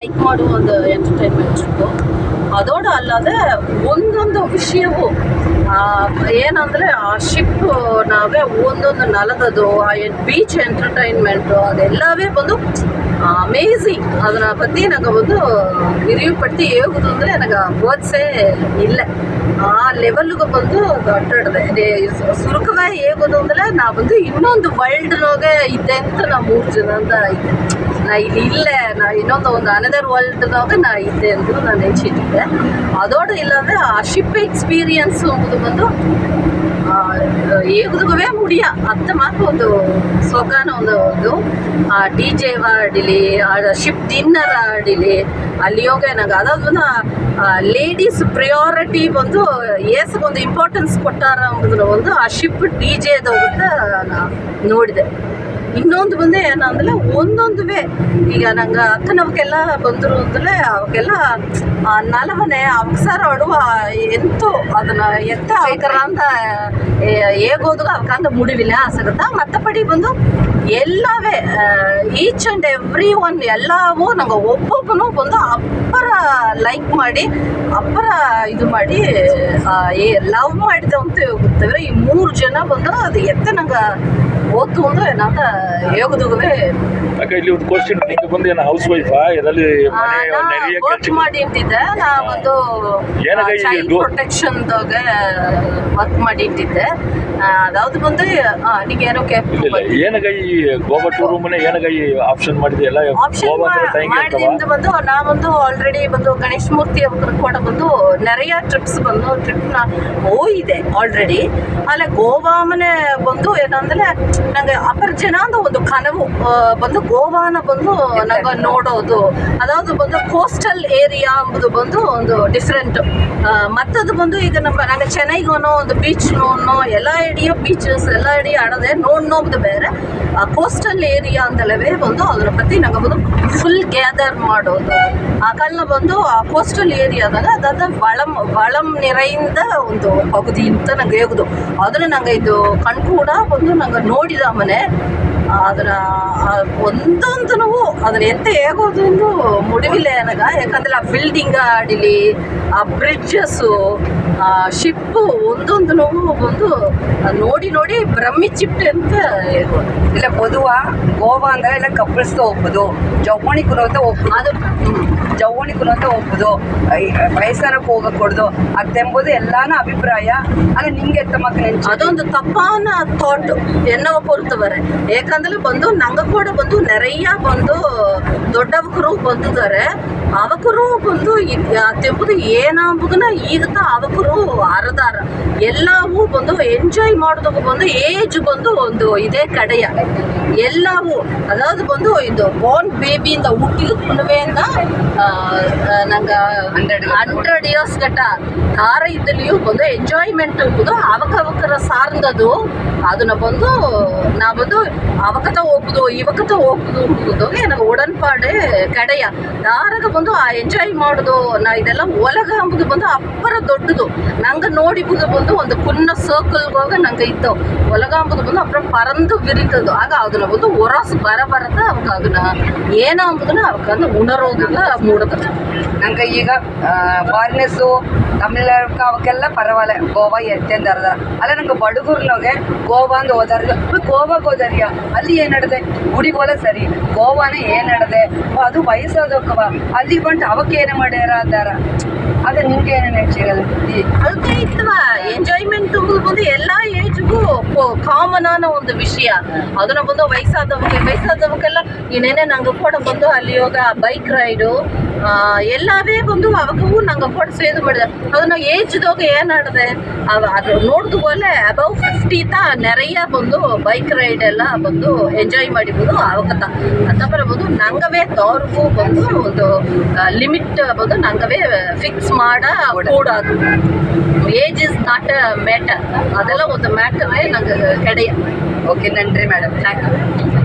Like ಮಾಡುವ ಒಂದು entertainment ಇತ್ತು. ಅದೋಡು ಅಲ್ಲದೆ ಒಂದೊಂದು ವಿಷಯವು ಏನಂದರೆ ಆ ಶಿಪ್ ನಾವೇ ಒಂದೊಂದು ನೆಲದದು ಆ ಬೀಚ್ ಎಂಟರ್ಟೈನ್ಮೆಂಟು ಅದೆಲ್ಲವೇ ಬಂದು ಅಮೇಝಿಂಗ್. ಅದನ್ನ ಪற்றி ನಂಗೆ ಒಂದು ರಿವ್ಯೂ ಪಟ್ಟಿ ಹೇಗುದು ಅಂದರೆ ನನಗೆ ವರ್ಡ್ಸೇ ಇಲ್ಲ. ಆ ಲೆವೆಲ್ಗೆ ಬಂದು ಅಡ್ಡಾಡಿದೆ. ಸುರುಕವೇ ಹೇಗೋದು ಅಂದರೆ ನಾ ಬಂದು ಇನ್ನೊಂದು ವರ್ಲ್ಡ್ನಾಗೆ ಇದ್ದೆ ಅಂತ ನಾವು 3 ಜನ ಅಂತ ಇದ್ದೆ. ನಾ ಇಲ್ಲೇ ನಾ ಇನ್ನೊಂದು ಅನದರ್ ವರ್ಲ್ಡ್ನಾಗ ನಾ ಇದ್ದೆ ಅಂದು ನಾನು ನೆನ್ಸಿಟ್ಟಿದ್ದೆ. ಅದೋಡು ಇಲ್ಲಾಂದರೆ ಆ ಶಿಪ್ ಎಕ್ಸ್ಪೀರಿಯನ್ಸ್ ಎಂಬುದು ಬಂದು ಹೇಗುದುಗವೇ ಮುಡಿಯ ಅತ್ತ ಮಾತ್ರ ಒಂದು ಸೊಗಾನ ಒಂದು ಡಿ ಜೆ ಆಡಿಲಿ, ಶಿಪ್ ಡಿನ್ನರ್ ಆಡಿಲಿ, ಅಲ್ಲಿ ಹೋಗಿ ನಂಗೆ ಅದಾದ ಬಂದು ಲೇಡೀಸ್ ಪ್ರಿಯಾರಿಟಿ ಬಂದು ಏಸಗೊಂದು ಇಂಪಾರ್ಟೆನ್ಸ್ ಕೊಟ್ಟಾರ ಅಂಬುದನ್ನ ಒಂದು ಆ ಶಿಪ್ ಡಿ ಜೆದು ಅಂತ ನೋಡಿದೆ. ಇನ್ನೊಂದು ಬಂದು ಏನಂದ್ರೆ ಒಂದೊಂದುವೇ ಈಗ ನಂಗೆ ಅಕ್ಕನವಕ್ಕೆಲ್ಲ ಬಂದರು ಅಂದ್ರೆ ಅವಕ್ಕೆಲ್ಲ ನಲವನೆ ಅವಕ್ಸಾರ ಆಡುವ ಎಂತೋ ಅದನ್ನ ಎತ್ತ ಅವಕರ ಅಂತ ಹೇಗೋದು ಅವಕ್ಕಂತ ಮುಡಿವಿಲ್ಲ ಆಸಗತ್ತ ಮತ್ತೆ ಪಡಿ ಬಂದು ಎಲ್ಲವೇ ಈಚ್ ಆ್ಯಂಡ್ ಎವ್ರಿ ಒನ್ ಎಲ್ಲವೂ ನಂಗೆ ಒಬ್ಬೊಬ್ಬನು ಬಂದು ಅಪ್ಪರ ಲೈಕ್ ಮಾಡಿ ಅಪ್ಪರ ಇದು ಮಾಡಿ ಲವ್ ಮಾಡಿದೆ ಅಂತ ಗೊತ್ತವ್ರೆ. ಈ 3 ಜನ ಬಂದು ಅದು ಎತ್ತ ನಂಗೆ ಓದ್ತು ಅಂದ್ರೆ ಏನಂತ ಹೇಗುದುಗವೇ ಇಲ್ಲಿ ಒಂದು ಕ್ವಶನ್ ನಿಮಗೆ ಬಂದು ಏನು ಹೌಸ್ ವೈಫಾ ಇದರಲ್ಲಿ ಮನೆ ವರ್ಕ್ ಮಾಡಿ ಅಂತಿದ್ದೆ. ನಾ ಒಂದು ಚೈಲ್ಡ್ ಪ್ರೊಟೆಕ್ಷನ್ದಾಗ ವರ್ಕ್ ಮಾಡಿ ಅಂತಿದ್ದೆ. ಅದಾವ್ದು ಬಂದು ನಿಂಗೆ ಏನೋ ಏನಗೈ ಗೋವಾ ಟೂರ್ ಮನೆ ಏನಗೈ ಆಪ್ಷನ್ ಮಾಡಿದೆ ಎಲ್ಲ ಮಾಡಿದಿಂದ ಬಂದು ನಾ ಒಂದು ಆಲ್ರೆಡಿ ಬಂದು ಗಣೇಶ್ ಮೂರ್ತಿ ಅವ್ರ ಕೂಡ ಬಂದು ನೆರೆಯ ಟ್ರಿಪ್ಸ್ ಬಂದು ಟ್ರಿಪ್ನ ಹೋಗಿದೆ ಆಲ್ರೆಡಿ. ಅಲ್ಲೇ ಗೋವಾ ಮನೆ ಬಂದು ಏನಂದ್ರೆ ನಂಗೆ ಅಪರ ಜನ ಅಂದ ಒಂದು ಕನವು ಬಂದು ಗೋವಾನ ಬಂದು ನಂಗೆ ನೋಡೋದು. ಅದಾವುದು ಬಂದು ಕೋಸ್ಟಲ್ ಏರಿಯಾ ಅಂಬುದು ಬಂದು ಒಂದು ಡಿಫ್ರೆಂಟ್. ಮತ್ತದು ಬಂದು ಈಗ ನಂಗೆ ಚೆನ್ನೈಗೋನೋ ಒಂದು ಬೀಚ್ ನೋಡೋ ಎಲ್ಲ ಇಡಿಯೋ ಬೀಚಸ್ ಎಲ್ಲ ಇಡೀ ಆಡೋದೆ ನೋಡ್ಬೋದು ಬೇರೆ. ಕೋಸ್ಟಲ್ ಏರಿಯಾ ಅಂತಲೇ ಬಂದು ಅದ್ರ ಪற்றி ನಂಗೆ ಬಂದು ಫುಲ್ ಗ್ಯಾದರ್ ಮಾಡೋದು. ಆ ಕಾಲನ ಬಂದು ಆ ಕೋಸ್ಟಲ್ ಏರಿಯಾದಾಗ ಅದಾದ ವಳಂ ನಿರೆಯಿಂದ ಒಂದು ಪಗುದಿ ಅಂತ ನಂಗೆ ಹೇಗುದು. ಅದನ್ನು ನಂಗೆ ಇದು ಕಣ್ಕೂಡ ಬಂದು ನಂಗೆ ನೋಡಿದ ಮನೆ ಅದರ ಒಂದೊಂದೂ ಅದನ್ನ ಎಂತ ಹೇಗೋದು ಒಂದು ಮುಡಿವಿಲ್ಲ ನನಗೆ. ಯಾಕಂದರೆ ಆ ಬಿಲ್ಡಿಂಗ್ ಆಡಿಲಿ, ಆ ಬ್ರಿಡ್ಜಸ್ಸು, ಆ ಶಿಪ್ಪು ಒಂದೊಂದು ಬಂದು ನೋಡಿ ನೋಡಿ ಬ್ರಹ್ಮಿಚಿಪ್ಪೆ ಅಂತ ಹೇಳ್ಬೋದು. ಇಲ್ಲ ಪೊದುವಾ ಗೋವಾ ಅಂದರೆ ಎಲ್ಲ ಕಪಲ್ಸ್ಗೆ ಹೋಗ್ಬೋದು, ಜವ್ವಣಿ ಕುಲ ಅಂತ ಹೋಗ್ಬೋದು, ಅದು ಜವ್ವಣಿ ಕುಲ ಅಂತ ಹೋಗ್ಬೋದು, ವಯಸ್ಸಾನಕ್ಕೆ ಹೋಗಕ್ಕೆ ಕೊಡ್ದು ಅದೆಂಬುದು ಎಲ್ಲಾನ ಅಭಿಪ್ರಾಯ. ಅಲ್ಲ ನಿಂಗೆ ತಮ್ಮಕ್ಕ ಅದೊಂದು ತಪ್ಪಾನ ಥಾಟ್ ಎನ್ನವ ಪೊರ್ತವರೆ. ಯಾಕಂದ್ರೆ ಬಂದು ನಂಗೆ ಕೂಡ ಬಂದು ನೆರೆಯ ಬಂದು ದೊಡ್ಡವಕರು ಬಂದಿದ್ದಾರೆ. ಅವಕರು ಬಂದು ಅದೆಂಬುದು ಏನಂಬುದನ್ನ ಈಗ ಅವಕರು ಅರದಾರ ಎಲ್ಲವೂ ಬಂದು ಎಂಜಾಯ್ ಮಾಡೋದಕ್ಕೆ ಬಂದು ಏಜ್ ಬಂದು ಒಂದು ಇದೇ ಕಡೆಯ ಎಲ್ಲವೂ. ಅದಾவது ಬಂದು ಇದು ಬೋರ್ನ್ ಬೇಬಿಯಿಂದ ಹುಟ್ಟಿದ ಕುಣವೆಯಿಂದ ನಂಗೆ 100 ಇಯರ್ಸ್ ಗಟ್ಟ ಕಾರ ಇದ್ದಲ್ಲಿಯೂ ಬಂದು ಎಂಜಾಯ್ಮೆಂಟ್ ಎಂಬುದು ಅವಕರ ಸಾರ್ದದು. ಅದನ್ನ ಬಂದು ನಾ ಬಂದು ಅವಕತ ಹೋಗುದು ಇವಕತ ಹೋಗುದು ಎಂಬುದು ನನಗೆ ಉಡನ್ಪಾಡೆ ಕಡೆಯ ಯಾರಾಗ ಬಂದು ಆ ಎಂಜಾಯ್ ಮಾಡೋದು. ನಾ ಇದೆಲ್ಲ ಒಲಗ ಅಂಬುದು ಬಂದು ಅಪ್ಪರ ದೊಡ್ಡದು ನಂಗೆ ನೋಡಿಬುದು ಬಂದು ಒಂದು ಕುನ್ನ ಸರ್ಕಲ್ಗೋಗ ನಂಗೆ ಇದ್ದವು ಒಲಗ ಅಂಬುದು ಬಂದು ಅಪ್ಪರ ಪರಂದು ವಿರಿತದು. ಆಗ ಅದನ್ನ ಬಂದು ಹೊರಸು ಬರಬರದ ಅವಕ್ಕೆ ಅದನ್ನ ಏನ ಅಂಬುದನ್ನ ಅವಕ್ಕಂದು ಉಣರೋದನ್ನ ಮೂಡದ. ನಂಗೆ ಈಗ ಫಾರಿನರ್ಸು ತಮಿಳ್ನಾಡು ಅವಕ್ಕೆಲ್ಲ ಪರವಾಗಿಲ್ಲ ಗೋವಾ ಎತ್ತೆಂದರ್ದ. ಅಲ್ಲ ನಂಗೆ ಬಡಗೂರ್ನಾಗೆ ಗೋವಾ ಅಂದು ಹೋದಾರ್ದು ಗೋವಾಗೆ ಹೋದಾರ್ಯ ಅಲ್ಲಿ ಏನು ನಡೆದೆ ಗುಡಿಗೋಲ ಸರಿ ಗೋವಾನೇ ಏನು ನಡೆದೆ ಅದು ವಯಸ್ಸಾದೋಕವ ಅಲ್ಲಿ ಬಂಟು ಅವಕ್ಕೆ ಏನು ಮಾಡ್ಯಾರ ಅಂದಾರ. ಅದು ನಿಮ್ಗೆ ಏನೇನು ಹೇಳ್ಸಿರೋದು ಅದಕ್ಕೆ ಇತ್ತವ ಎಂಜಾಯ್ಮೆಂಟ್ ಬಂದು ಎಲ್ಲ ಏಜ್ಗೂ ಕಾಮನ್ ಅನ್ನೋ ಒಂದು ವಿಷಯ. ಅದನ್ನ ಬಂದು ವಯಸ್ಸಾದವಕ್ಕೆಲ್ಲ ಇನ್ನೇನೆ ನಂಗೆ ಕೂಡ ಬಂದು ಅಲ್ಲಿ ಹೋಗ ಬೈಕ್ ರೈಡು ಎಲ್ಲವೇ ಬಂದು ಅವಕ್ಕೂ ನಂಗೆ ಕೂಡ ಸೇದು ಮಾಡಿದೆ. ಅದನ್ನ ಏಜ್ದಾಗ ಏನು ಆಡಿದೆ ಅದು ನೋಡಿದ ಬೋಲೆ ಅಬೌವ್ 50 ನೆರೆಯ ಬಂದು ಬೈಕ್ ರೈಡ್ ಎಲ್ಲ ಬಂದು ಎಂಜಾಯ್ ಮಾಡಿಬೋದು ಅವಕತ್ತ ಅಂತಪರ ಬಂದು ನಂಗವೇ ತವ್ರಿಗೂ ಬಂದು ಒಂದು ಲಿಮಿಟ್ ಬಂದು ನಂಗವೇ ಫಿಕ್ಸ್ ಮಾಡ ಕೂಡದು. Age is not a matter, ಅದೆಲ್ಲ ಒಂದು ಮ್ಯಾಟರೇ ನಂಗೆ ಕಡೆಯ. ಓಕೆ ನನ್ರಿ ಮೇಡಮ್, ಥ್ಯಾಂಕ್ ಯು.